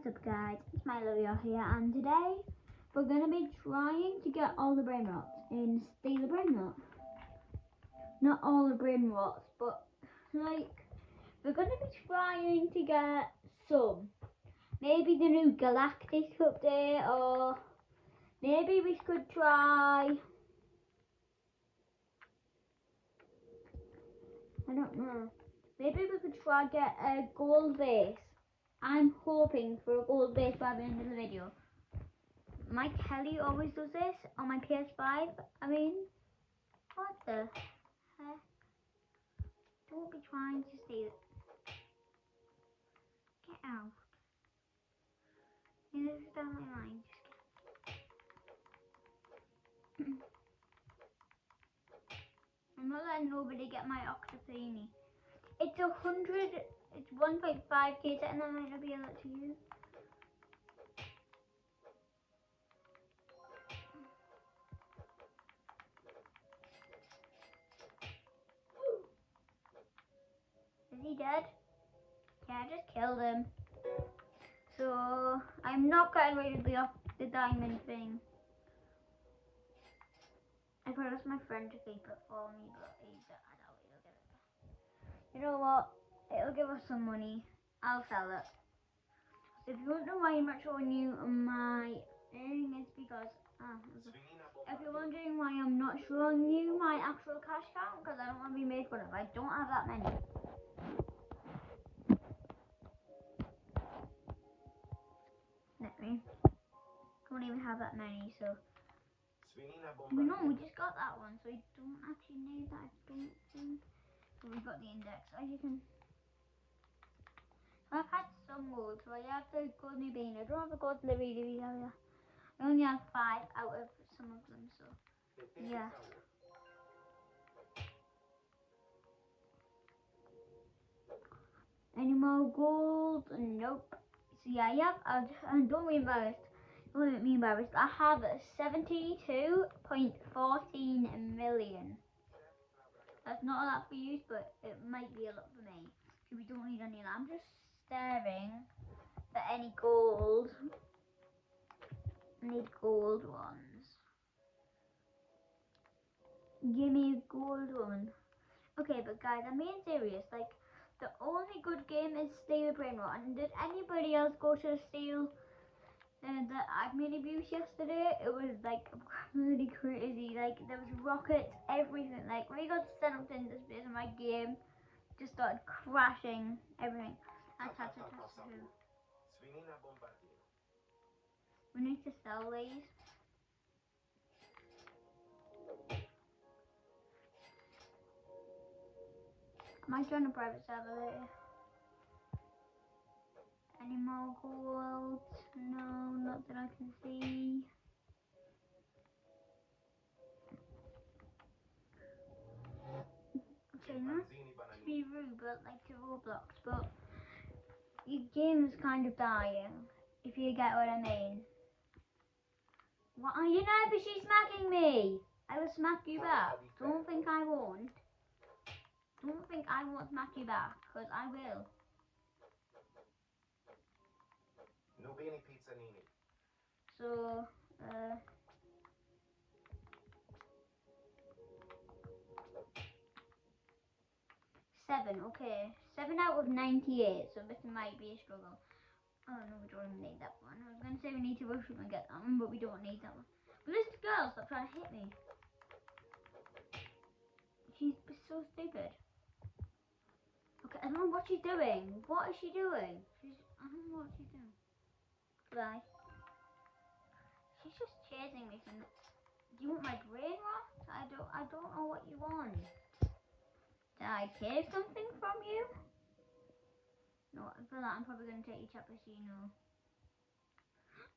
What's up guys, it's Milo here, and today we're going to be trying to get all the brain rots in Steal a Brainrot. Not all the brain rots, but like, we're going to be trying to get some. Maybe the new Galactic update, or maybe we could try, I don't know, maybe we could try get a gold base. I'm hoping for a gold base by the end of the video. Mike Kelly always does this on my PS5. I mean, what the heck? Don't be trying to steal it. Get out. This is down my line. Just get. I'm not letting nobody get my Octopini. It's 100. It's 1.5k, and I might not be able to use. Is he dead? Yeah, I just killed him. So I'm not getting rid of the diamond thing. I could ask my friend to keep it for me, but I doubt he'll get it. You know what? It'll give us some money. I'll sell it. So if you don't know why I'm not showing you my thing, it's because if you're wondering why I'm not showing you my actual cash count, because I don't want to be made fun of. I don't have that many. Let me. Don't even have that many, so. No, we just got that one, so we don't actually need that. I don't think. So we got the index, as you can. So I've had some gold, so I have the gold new bean. I don't have the gold Livy area. I only have 5 out of some of them, so yeah. Any more gold? Nope. So yeah, and don't be embarrassed. Don't make me embarrassed. I have 72.14 million. That's not a lot for you, but it might be a lot for me. So we don't need any of that. I'm just staring for any gold. I need gold ones. Give me a gold one. Okay, but guys, I'm being serious. Like, the only good game is Steal a Brainrot. And did anybody else go to Steal that I've made abuse yesterday? It was like really crazy. Like, there was rockets, everything. Like, when we got sent up in this bit of my game, just started crashing everything. We need to sell these. I might join a private server later. Any more gold? No, not that I can see. Okay, not to be rude, but like to Roblox, but your game is kind of dying, if you get what I mean. What are you nervous? She's smacking me. I will smack you back. Don't think I won't. Don't think I won't smack you back, because I will. Nubini Pizzanini. So, 7, okay. 7 out of 98, so this might be a struggle. Oh no, we don't even need that one. I was going to say we need to rush up and get that one, but we don't need that one. But this girl, stop trying to hit me. She's so stupid. Okay, I don't know what she's doing. What is she doing? I don't know what she's doing. Bye. She's just chasing me from. Do you want my brain rot? I don't know what you want. Did I take something from you? No, for that I'm probably gonna take your cappuccino.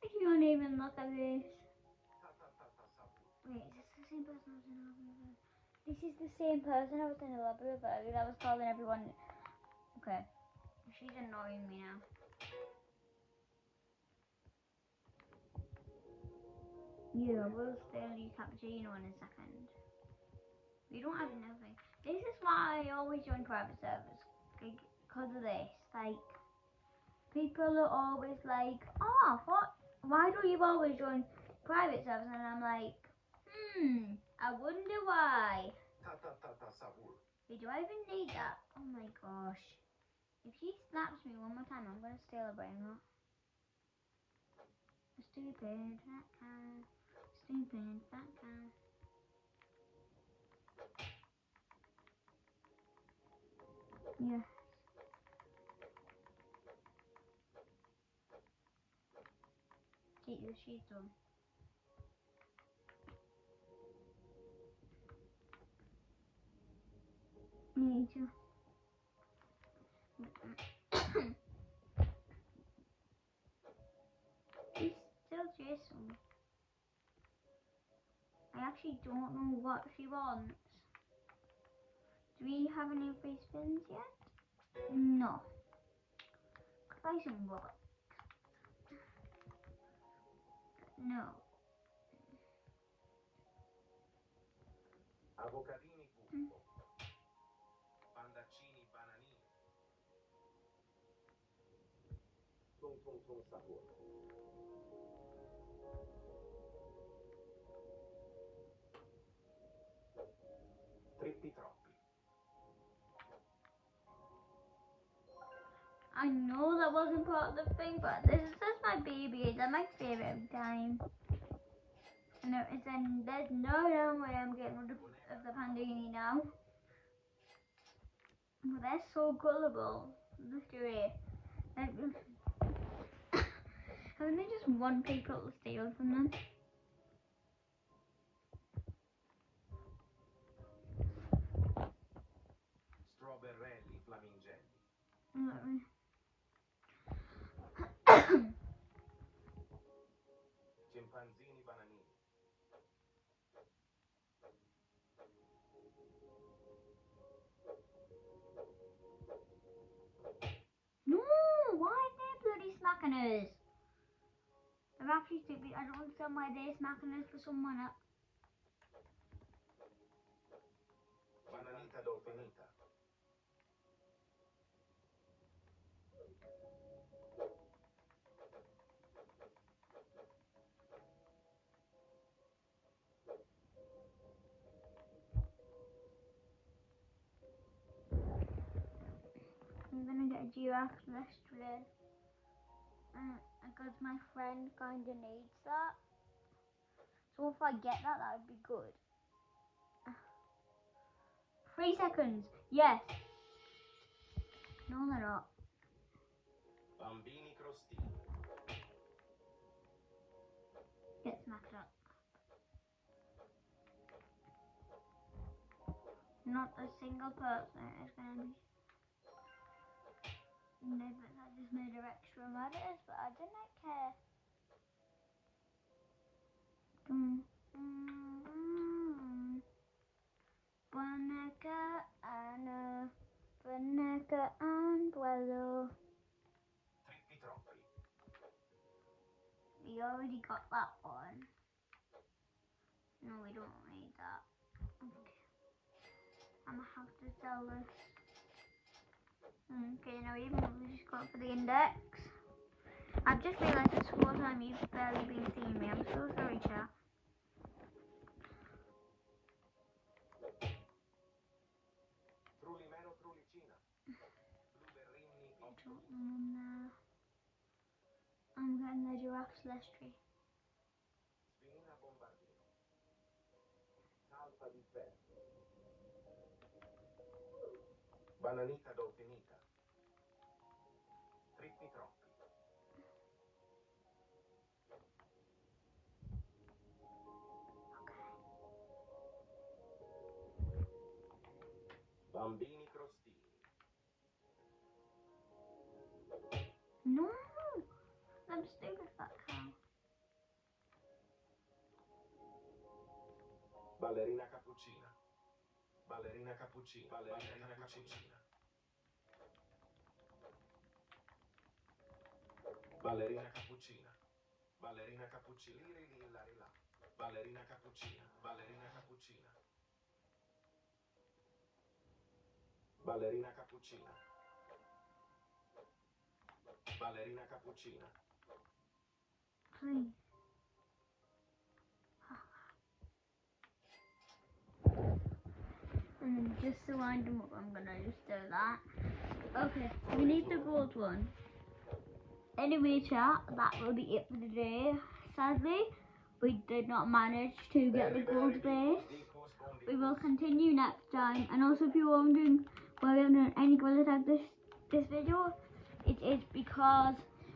I can't even look at this. Wait, is this the same person I was in a lobby with? This is the same person I was in a lobby with earlier that was calling everyone. Okay. She's annoying me now. Yeah, we'll steal your cappuccino in a second. We don't have nothing. This is why I always join private servers. Like, because of this. Like, people are always like, oh, why do you always join private servers? And I'm like, I wonder why. Savur. Wait, do I even need that? Oh my gosh. If she slaps me one more time, I'm going to steal a brain rot. Stupid, that cow. Stupid, that cow. Yes. She's done. Me too. He's still chasing me. I actually don't know what she wants. Do we have any free spins yet? No. Buy some Robux. No. Avocadini buffo. Pandaccini bananini. Tung tung tung Savur. Trippi troppi. I know that wasn't part of the thing, but this is just my baby. They're my favorite every time. And there's no way I'm getting rid of the Pandini now. But they're so gullible. Literally. Like, I only just want people to steal from them. Strawberrelli flamingelli. Scimpanzini bananini. No! Why are they bloody smacking us? They're actually stupid. I don't understand why they're smacking us for someone else. Bananita dolfinita. I'm gonna get a giraffe yesterday. Because my friend kinda needs that. So if I get that, that would be good. 3 seconds. Yes. No, they're not. Bambini crostini. Get smacked up. Not a single person is gonna be. No, but that just made her extra mad at us, but I didn't care. Boneka and Wello. Trippi troppi. We already got that one. No, we don't need that. Okay. I'm gonna have to sell this. Okay, now we just got for the index. I've just realised this whole time you've barely been seeing me. I'm so sorry, chat. Trullimeno trullicina. Blueberrini I don't know. I'm getting the giraffe celestri. Spinina bombardino. Salsa di ferro. Bananita dolfinita. Trippi troppi. Bambini crostini. No! I'm stupid fat cow. Ballerina cappuccina. Ballerina cappuccina. Ballerina cappuccina. Ballerina cappuccina. Ballerina cappuccina. Liri lì la ri là. Ballerina cappuccina. Ballerina cappuccina. Ballerina cappuccina. Ballerina cappuccina. Please. And just to wind them up, I'm gonna just do that. Okay, we need the gold one. Anyway, chat, that will be it for today. Sadly, we did not manage to get the gold base. We will continue next time. And also, if you're wondering why we haven't done any gold attack this video, it is because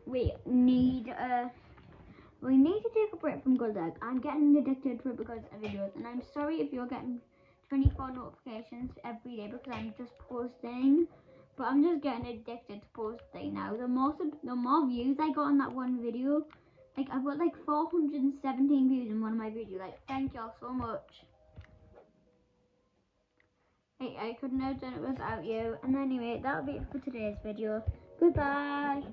we need to take a break from gold attack. I'm getting addicted to it because of videos, and I'm sorry if you're getting 24 notifications every day because I'm just posting. But I'm just getting addicted to posting now. The more views I got on that one video, like I've got like 417 views in one of my videos. Like, thank y'all so much. I couldn't have done it without you. And anyway, that'll be it for today's video. Goodbye.